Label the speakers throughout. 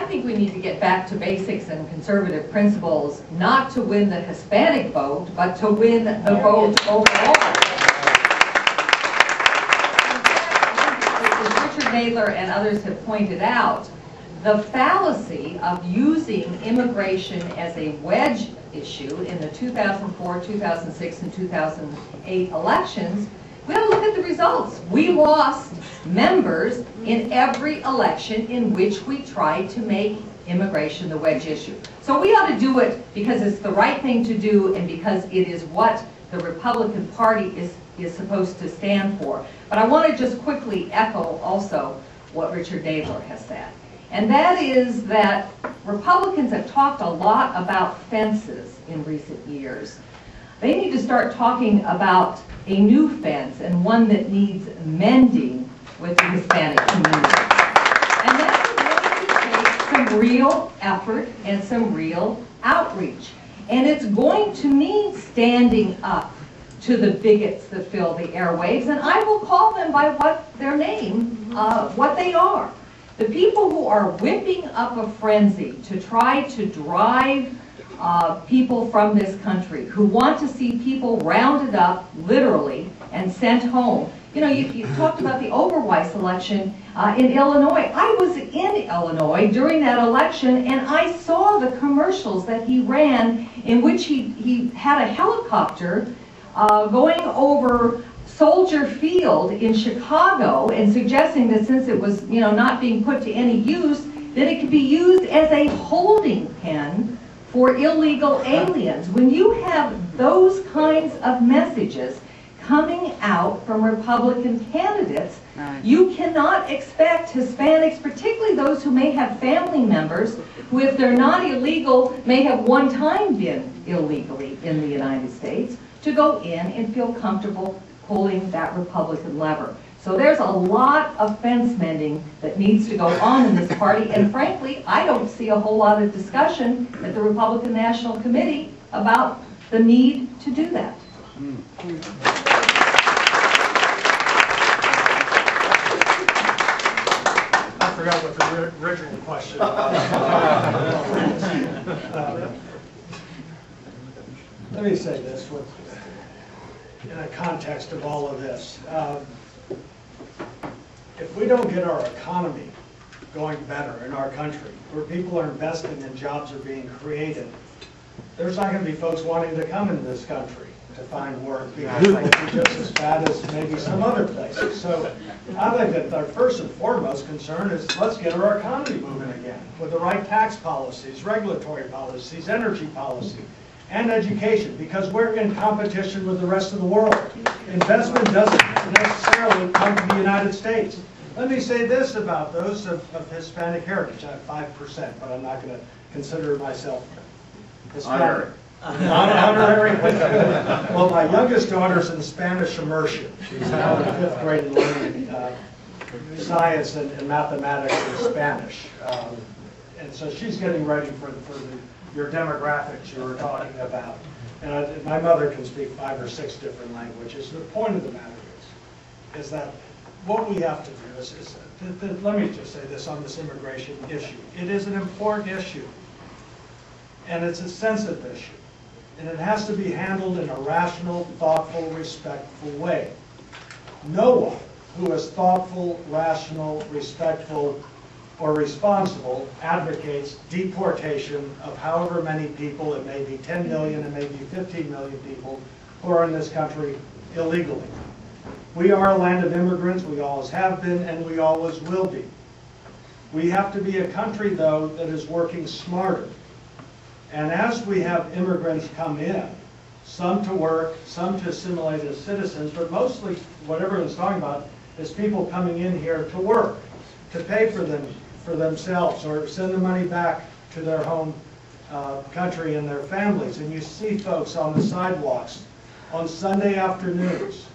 Speaker 1: think we need to get back to basics and conservative principles, not to win the Hispanic vote, but to win the vote overall. As Richard Nadler and others have pointed out, the fallacy of using immigration as a wedge issue in the 2004, 2006, and 2008 elections, we ought to look at the results. We lost members in every election in which we tried to make immigration the wedge issue. So we ought to do it because it's the right thing to do and because it is what the Republican Party is supposed to stand for. But I want to just quickly echo also what Richard Nadler has said. And that is that Republicans have talked a lot about fences in recent years. They need to start talking about a new fence and one that needs mending with the Hispanic community. And that's going to take some real effort and some real outreach. And it's going to mean standing up to the bigots that fill the airwaves, and I will call them by what their name, what they are. The people who are whipping up a frenzy to try to drive people from this country, who want to see people rounded up, literally, and sent home. You know, you talked about the Oberweis election in Illinois. I was in Illinois during that election, and I saw the commercials that he ran in which he had a helicopter going over Soldier Field in Chicago and suggesting that since it was, you know, not being put to any use, that it could be used as a holding pen for illegal aliens. When you have those kinds of messages coming out from Republican candidates, you cannot expect Hispanics, particularly those who may have family members who, if they're not illegal, may have one time been illegally in the United States, to go in and feel comfortable pulling that Republican lever. So there's a lot of fence mending that needs to go on in this party, and frankly, I don't see a whole lot of discussion at the Republican National Committee about the need to do that.
Speaker 2: I forgot what the original question was. Let me say this in a context of all of this. If we don't get our economy going better in our country, where people are investing and jobs are being created, there's not going to be folks wanting to come into this country to find work because it will be just as bad as maybe some other places. So I think that our first and foremost concern is let's get our economy moving again with the right tax policies, regulatory policies, energy policy, and education, because we're in competition with the rest of the world. Investment doesn't necessarily come to the United States. Let me say this about those of Hispanic heritage. I have 5%, but I'm not going to consider myself Hispanic. Honorary. Well, my youngest daughter's in Spanish immersion. She's now in 5th grade and learning science and mathematics and Spanish. And so she's getting ready for your demographics you were talking about. And my mother can speak 5 or 6 different languages. The point of the matter is that what we have to do is let me just say this on this immigration issue. It is an important issue, and it's a sensitive issue. And it has to be handled in a rational, thoughtful, respectful way. No one who is thoughtful, rational, respectful, or responsible advocates deportation of however many people, it may be 10 million, it may be 15 million people, who are in this country illegally. We are a land of immigrants, we always have been, and we always will be. We have to be a country, though, that is working smarter. And as we have immigrants come in, some to work, some to assimilate as citizens, but mostly what everyone's talking about is people coming in here to work, to pay for themselves, or send the money back to their home country and their families. And you see folks on the sidewalks on Sunday afternoons,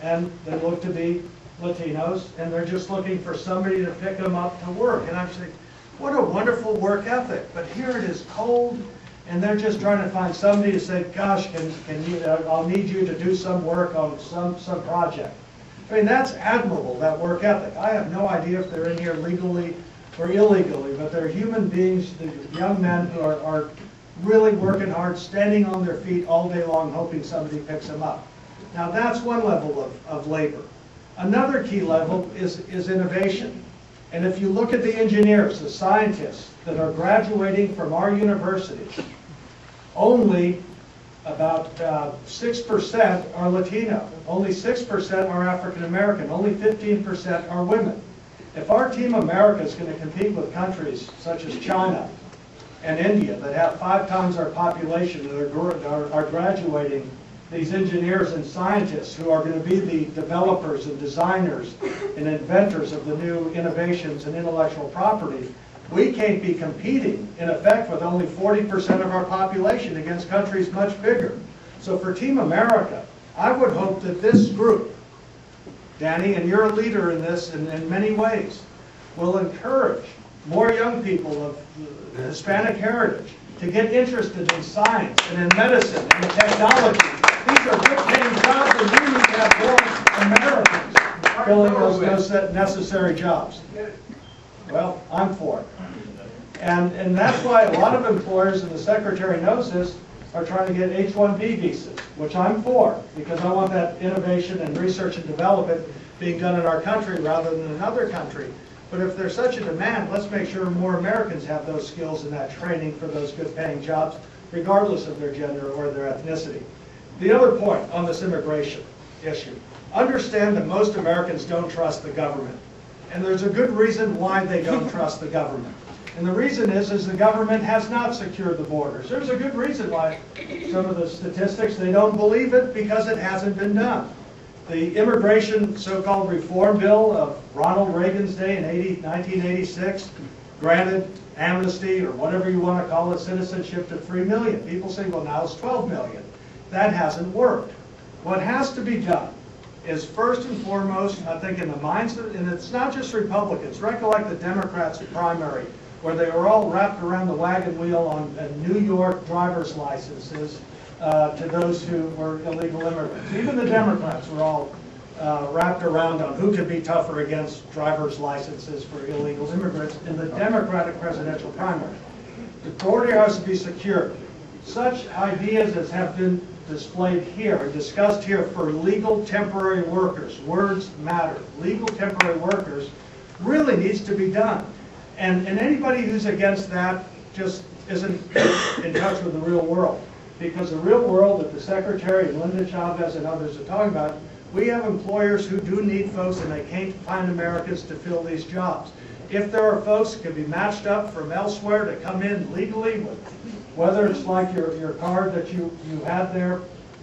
Speaker 2: and they look to be Latinos, and they're just looking for somebody to pick them up to work. And I'm saying, what a wonderful work ethic. But here it is cold, and they're just trying to find somebody to say, gosh, can you, I'll need you to do some work on some project. I mean, that's admirable, that work ethic. I have no idea if they're in here legally or illegally, but they're human beings, the young men who are really working hard, standing on their feet all day long, hoping somebody picks them up. Now that's one level of labor. Another key level is innovation. And if you look at the engineers, the scientists that are graduating from our universities, only about 6% are Latino, only 6% are African American, only 15% are women. If our Team America is going to compete with countries such as China and India that have 5 times our population and are graduating these engineers and scientists who are going to be the developers and designers and inventors of the new innovations and intellectual property, we can't be competing, in effect, with only 40% of our population against countries much bigger. So for Team America, I would hope that this group, Danny, and you're a leader in this in many ways, will encourage more young people of Hispanic heritage to get interested in science and in medicine and in technology. These are good paying jobs, and we need to have more Americans filling those necessary jobs. Well, I'm for it. And that's why a lot of employers, and the Secretary knows this, are trying to get H-1B visas, which I'm for, because I want that innovation and research and development being done in our country rather than another country. But if there's such a demand, let's make sure more Americans have those skills and that training for those good paying jobs, regardless of their gender or their ethnicity. The other point on this immigration issue, understand that most Americans don't trust the government. And there's a good reason why they don't trust the government. And the reason is the government has not secured the borders. There's a good reason why some of the statistics, they don't believe it because it hasn't been done. The immigration so-called reform bill of Ronald Reagan's day in 1986 granted amnesty, or whatever you want to call it, citizenship to 3 million. People say, well, now it's 12 million. That hasn't worked. What has to be done is, first and foremost, I think, in the minds of, and it's not just Republicans. Recollect the Democrats' primary, where they were all wrapped around the wagon wheel on New York driver's licenses to those who were illegal immigrants. Even the Democrats were all wrapped around on who could be tougher against driver's licenses for illegal immigrants in the Democratic presidential primary. The border has to be secured. Such ideas as have been displayed here and discussed here for legal temporary workers, words matter, legal temporary workers, really needs to be done. And anybody who's against that just isn't in touch with the real world. Because the real world that the Secretary and Linda Chavez and others are talking about, we have employers who do need folks and they can't find Americans to fill these jobs. If there are folks that can be matched up from elsewhere to come in legally, whether it's like your card that you had there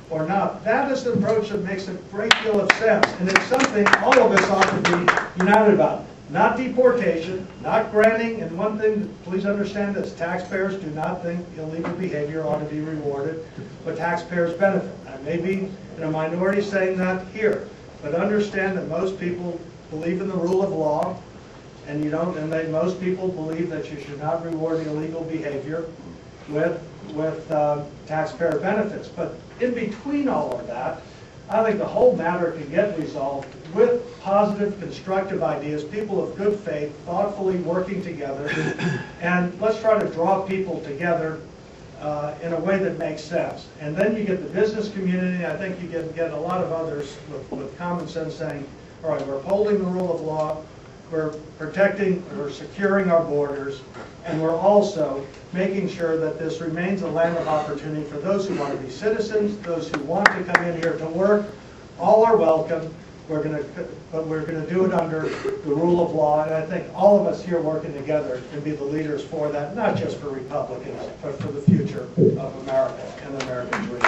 Speaker 2: or not, that is the approach that makes a great deal of sense. And it's something all of us ought to be united about. Not deportation, not granting, and one thing, please understand this, taxpayers do not think illegal behavior ought to be rewarded, but taxpayers benefit. I may be in a minority saying that here, but understand that most people believe in the rule of law, and most people believe that you should not reward illegal behavior with taxpayer benefits. But in between all of that, I think the whole matter can get resolved with positive, constructive ideas, people of good faith, thoughtfully working together, and let's try to draw people together in a way that makes sense. And then you get the business community. I think you get a lot of others with common sense saying, all right, we're upholding the rule of law, we're protecting, we're securing our borders, and we're also making sure that this remains a land of opportunity for those who want to be citizens, those who want to come in here to work. All are welcome. But we're going to do it under the rule of law, and I think all of us here working together can be the leaders for that, not just for Republicans, but for the future of America and the American dream.